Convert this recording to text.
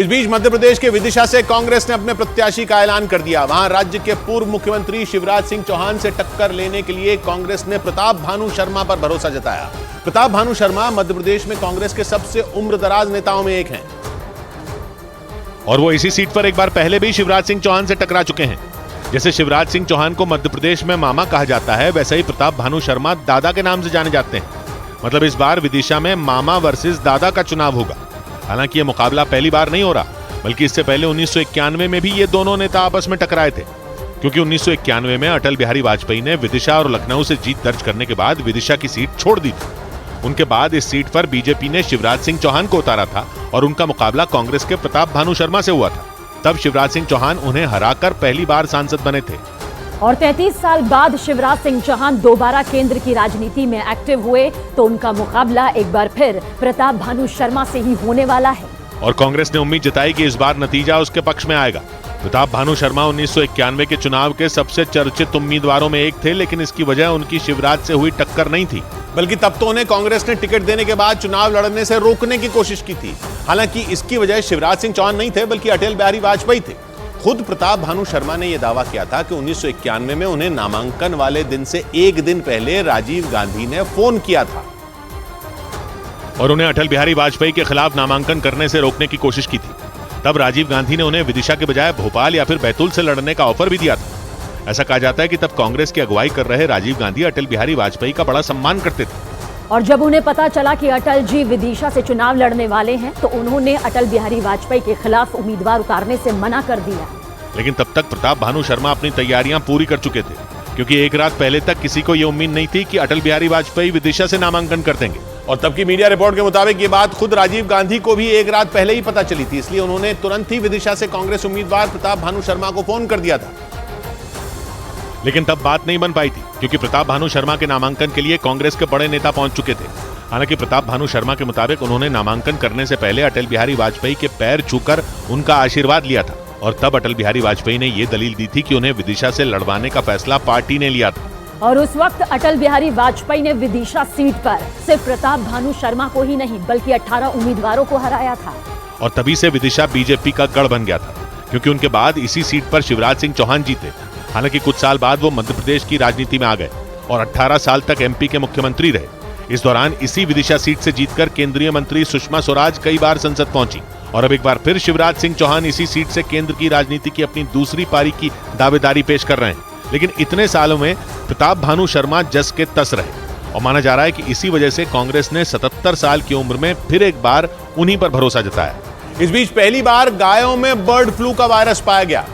इस बीच मध्य प्रदेश के विदिशा से कांग्रेस ने अपने प्रत्याशी का ऐलान कर दिया। वहां राज्य के पूर्व मुख्यमंत्री शिवराज सिंह चौहान से टक्कर लेने के लिए कांग्रेस ने प्रताप भानु शर्मा पर भरोसा जताया। प्रताप भानु शर्मा मध्य प्रदेश में कांग्रेस के सबसे उम्रदराज नेताओं में एक हैं और वो इसी सीट पर एक बार पहले भी शिवराज सिंह चौहान से टकरा चुके हैं। जैसे शिवराज सिंह चौहान को मध्य प्रदेश में मामा कहा जाता है, वैसे ही प्रताप भानु शर्मा दादा के नाम से जाने जाते हैं। मतलब इस बार विदिशा में मामा वर्सेस दादा का चुनाव होगा। हालांकि यह मुकाबला पहली बार नहीं हो रहा, बल्कि इससे पहले 1991 में भी ये दोनों नेता आपस में टकराए थे, क्योंकि 1991 में अटल बिहारी वाजपेयी ने विदिशा और लखनऊ से जीत दर्ज करने के बाद विदिशा की सीट छोड़ दी थी। उनके बाद इस सीट पर बीजेपी ने शिवराज सिंह चौहान को उतारा था और उनका मुकाबला कांग्रेस के प्रताप भानु शर्मा से हुआ था। तब शिवराज सिंह चौहान उन्हें हराकर पहली बार सांसद बने थे। और 33 साल बाद शिवराज सिंह चौहान दोबारा केंद्र की राजनीति में एक्टिव हुए तो उनका मुकाबला एक बार फिर प्रताप भानु शर्मा से ही होने वाला है। और कांग्रेस ने उम्मीद जताई कि इस बार नतीजा उसके पक्ष में आएगा। प्रताप भानु शर्मा 1991 के चुनाव के सबसे चर्चित उम्मीदवारों में एक थे, लेकिन इसकी वजह उनकी शिवराज से हुई टक्कर नहीं थी, बल्कि तब तो उन्हें कांग्रेस ने टिकट देने के बाद चुनाव लड़ने से रोकने की कोशिश की थी। हालांकि इसकी वजह शिवराज सिंह चौहान नहीं थे, बल्कि अटल बिहारी वाजपेयी थे। खुद प्रताप भानु शर्मा ने यह दावा किया था कि 1991 में उन्हें नामांकन वाले दिन से एक दिन पहले राजीव गांधी ने फोन किया था और उन्हें अटल बिहारी वाजपेयी के खिलाफ नामांकन करने से रोकने की कोशिश की थी। तब राजीव गांधी ने उन्हें विदिशा के बजाय भोपाल या फिर बैतूल से लड़ने का ऑफर भी दिया था। ऐसा कहा जाता है कि तब कांग्रेस की अगुवाई कर रहे राजीव गांधी अटल बिहारी वाजपेयी का बड़ा सम्मान करते थे। और जब उन्हें पता चला कि अटल जी विदिशा से चुनाव लड़ने वाले हैं तो उन्होंने अटल बिहारी वाजपेयी के खिलाफ उम्मीदवार उतारने से मना कर दिया। लेकिन तब तक प्रताप भानु शर्मा अपनी तैयारियां पूरी कर चुके थे, क्योंकि एक रात पहले तक किसी को यह उम्मीद नहीं थी कि अटल बिहारी वाजपेयी विदिशा से नामांकन कर देंगे। और तब की मीडिया रिपोर्ट के मुताबिक ये बात खुद राजीव गांधी को भी एक रात पहले ही पता चली थी, इसलिए उन्होंने तुरंत ही विदिशा से कांग्रेस उम्मीदवार प्रताप भानु शर्मा को फोन कर दिया था। लेकिन तब बात नहीं बन पाई थी, क्योंकि प्रताप भानु शर्मा के नामांकन के लिए कांग्रेस के बड़े नेता पहुंच चुके थे। हालांकि प्रताप भानु शर्मा के मुताबिक उन्होंने नामांकन करने से पहले अटल बिहारी वाजपेयी के पैर छूकर उनका आशीर्वाद लिया था। और तब अटल बिहारी वाजपेयी ने यह दलील दी थी कि उन्हें विदिशा से लड़वाने का फैसला पार्टी ने लिया था। और उस वक्त अटल बिहारी वाजपेयी ने विदिशा सीट पर सिर्फ प्रताप भानु शर्मा को ही नहीं बल्कि 18 उम्मीदवारों को हराया था। और तभी से विदिशा बीजेपी का गढ़ बन गया था, क्योंकि उनके बाद इसी सीट पर शिवराज सिंह चौहान जीते। हालांकि कुछ साल बाद वो मध्य प्रदेश की राजनीति में आ गए और 18 साल तक एमपी के मुख्यमंत्री रहे। इस दौरान इसी विदिशा सीट से जीतकर केंद्रीय मंत्री सुषमा स्वराज कई बार संसद पहुंची। और अब एक बार फिर शिवराज सिंह चौहान इसी सीट से केंद्र की राजनीति की अपनी दूसरी पारी की दावेदारी पेश कर रहे हैं। लेकिन इतने सालों में प्रताप भानु शर्मा जस के तस रहे और माना जा रहा है कि इसी वजह से कांग्रेस ने 77 साल की उम्र में फिर एक बार उन्हीं पर भरोसा जताया। इस बीच पहली बार गायों में बर्ड फ्लू का वायरस पाया गया।